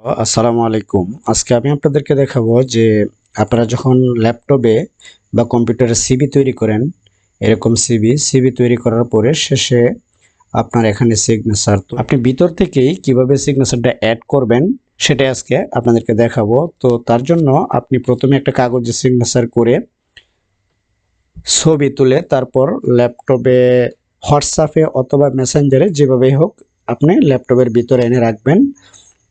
আসসালামু আলাইকুম। আজকে আমি আপনাদেরকে দেখাবো যে আপনারা যখন ল্যাপটপে বা কম্পিউটারে সিভি তৈরি করেন, এরকম সিভি তৈরি করার পরে শেষে আপনার এখানে সিগনেচার, তো আপনি ভিতর থেকেই কিভাবে সিগনেচারটা অ্যাড করবেন সেটা আজকে আপনাদেরকে দেখাবো। তো তার জন্য আপনি প্রথমে একটা কাগজে সিগনেচার করে ছবি তুলে তারপর ল্যাপটপে, হোয়াটসঅ্যাপে অথবা মেসেঞ্জারে যেভাবেই হোক আপনি ল্যাপটপের ভিতরে এনে রাখবেন।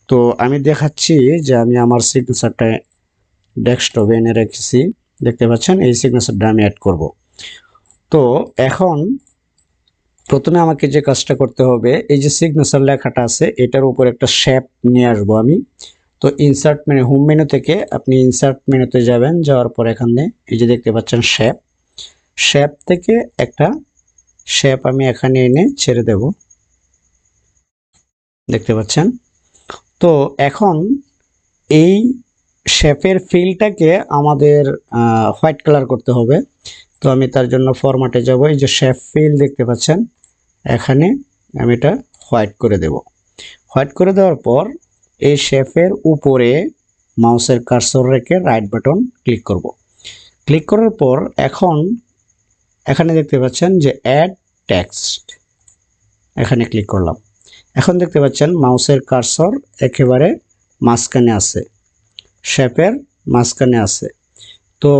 তো আমি দেখাচ্ছি যে আমি আমার সিগনেচারটা ডেস্কটপে এনে রেখেছি, দেখতে পাচ্ছেন এই সিগনেচারটা আমি অ্যাড করব। তো এখন প্রথমে আমাকে যে কাজটা করতে হবে, এই যে সিগনেচার লেখাটা আছে এটার উপর একটা শেপ নিয়ে আসবো আমি। তো ইনসার্ট মেনু, হোম মেনু থেকে আপনি ইনসার্ট মেনুতে যাবেন, যাওয়ার পর এখানে এই যে দেখতে পাচ্ছেন শেপ, শেপ থেকে একটা শেপ আমি এখানে এনে ছেড়ে দেব, দেখতে পাচ্ছেন। তো এখন এই শেপের ফিলটাকে আমাদের হোয়াইট কালার করতে হবে। তো আমি তার জন্য ফরম্যাটে যাব, এই যে শেপ ফিল দেখতে পাচ্ছেন, এখানে আমি এটা হোয়াইট করে দেব। হোয়াইট করে দেওয়ার পর এই শেপের উপরে মাউসের কার্সর রেখে রাইট বাটন ক্লিক করব। ক্লিক করার পর এখন এখানে দেখতে পাচ্ছেন যে অ্যাড টেক্সট, এখানে ক্লিক করলাম। এখন দেখতে পাচ্ছেন মাউসের কার্সর একেবারে মাঝখানে আছে, শেপের মাঝখানে আছে। তো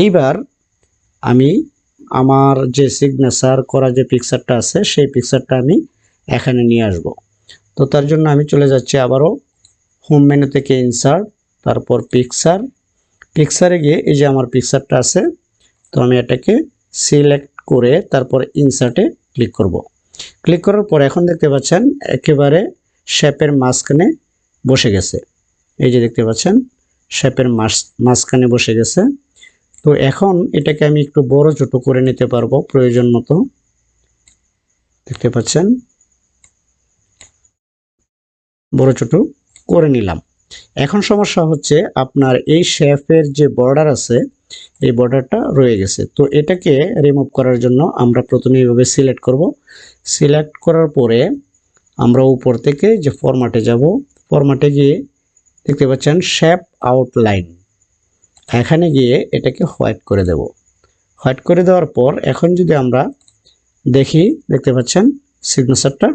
এইবার আমি আমার যে সিগনেচার করা যে পিকচারটা আছে সেই পিকচারটা আমি এখানে নিয়ে আসব। তো তার জন্য আমি চলে যাচ্ছি আবারও হোম মেনু থেকে ইনসার্ট, তারপর পিকচার, পিকচারে গিয়ে এই যে আমার পিকচারটা আছে, তো আমি এটাকে সিলেক্ট করে তারপর ইনসার্টে ক্লিক করব। ক্লিক করার পর এখন দেখতে পাচ্ছেন একেবারে শেপের মাঝখানে বসে গেছে, এই যে দেখতে পাচ্ছেন শেপের মাঝখানে বসে গেছে। তো এখন এটাকে আমি একটু বড় ছোট করে নিতে পারবো প্রয়োজন মতো, দেখতে পাচ্ছেন বড় ছোট করে নিলাম। এখন সমস্যা হচ্ছে আপনার এই শেপের যে বর্ডার আছে এই বর্ডারটা রয়ে গেছে। তো এটাকে রিমুভ করার জন্য আমরা প্রথমে এইভাবে সিলেক্ট করব। সিলেক্ট করার পরে আমরা উপর থেকে যে ফরম্যাটে যাব, ফরম্যাটে গিয়ে দেখতে পাচ্ছেন শেপ আউটলাইন, এখানে গিয়ে এটাকে হোয়াইট করে দেব। হোয়াইট করে দেওয়ার পর এখন যদি আমরা দেখি, দেখতে পাচ্ছেন সিগনেচারটা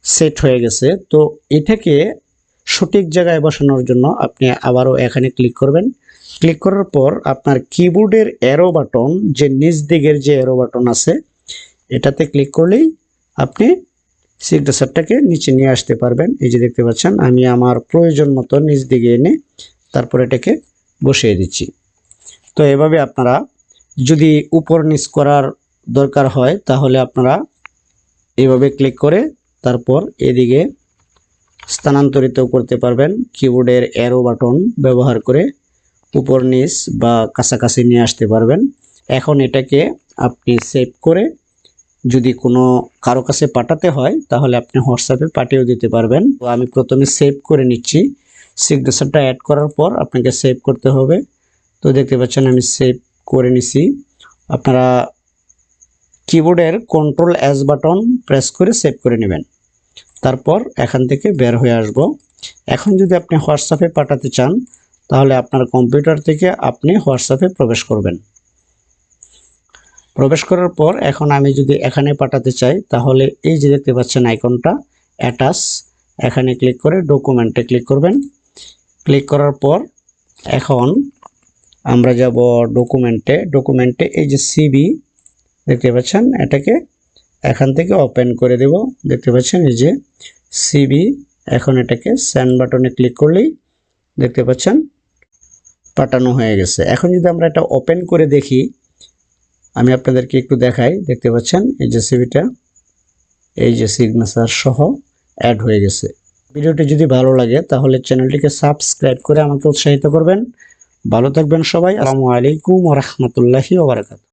সেট হয়ে গেছে। তো এটাকে সঠিক জায়গায় বসানোর জন্য আপনি আবারও এখানে ক্লিক করবেন। ক্লিক করার পর আপনার কিবোর্ডের অ্যারো বাটন, যে নিচ দিকের যে অ্যারো বাটন আছে এটাতে ক্লিক করলেই আপনি সিগনেচারটাকে নিচে নিয়ে আসতে পারবেন। এই যে দেখতে পাচ্ছেন আমি আমার প্রয়োজন মতো নিচ দিকে এনে তারপর এটাকে বসিয়ে দিচ্ছি। তো এভাবে আপনারা যদি উপর নিচ করার দরকার হয় তাহলে আপনারা এভাবে ক্লিক করে তারপর এদিকে স্থানান্তরিত করতে পারবেন কিবোর্ডের অ্যারো বাটন ব্যবহার করে, উপর নিচ বা কাছাকাছি নিয়ে আসতে পারবেন। এখন এটাকে আপনি সেভ করে যদি কোনো কারো কাছে পাঠাতে হয় তাহলে আপনি হোয়াটসঅ্যাপে পাঠিয়েও দিতে পারবেন। তো আমি প্রথমে সেভ করে নিচ্ছি, সিগনেচারটা অ্যাড করার পর আপনাকে সেভ করতে হবে। তো দেখতে পাচ্ছেন আমি সেভ করে নিছি। আপনারা কিবোর্ডের কন্ট্রোল এস বাটন প্রেস করে সেভ করে নেবেন, তারপর এখান থেকে বের হয়ে আসব। এখন যদি আপনি হোয়াটসঅ্যাপে পাঠাতে চান তাহলে আপনার কম্পিউটার থেকে আপনি হোয়াটসঅ্যাপে প্রবেশ করবেন। প্রবেশ করার পর এখন আমি যদি এখানে পাঠাতে চাই তাহলে এই যে দেখতে পাচ্ছেন আইকনটা অ্যাটাচ, এখানে ক্লিক করে ডকুমেন্টে ক্লিক করবেন। ক্লিক করার পর এখন আমরা যাব ডকুমেন্টে, ডকুমেন্টে এই যে সিভি দেখতে পাচ্ছেন এটাকে এখান থেকে ওপেন করে দেব, দেখতে পাচ্ছেন এই যে সিভি। এখন এটাকে সেন্ড বাটনে ক্লিক করলেই দেখতে পাচ্ছেন পাঠানো হয়ে গেছে। এখন যদি আমরা এটা ওপেন করে দেখি, আমি আপনাদেরকে একটু দেখাই, দেখতে পাচ্ছেন এই যে সিভিটা এই যে সিগনেচার সহ অ্যাড হয়ে গেছে। ভিডিওটি যদি ভালো লাগে তাহলে চ্যানেলটিকে সাবস্ক্রাইব করে আমাকে উৎসাহিত করবেন। ভালো থাকবেন সবাই। আসসালামু আলাইকুম ওয়া রাহমাতুল্লাহি ওয়া বারাকাতুহু।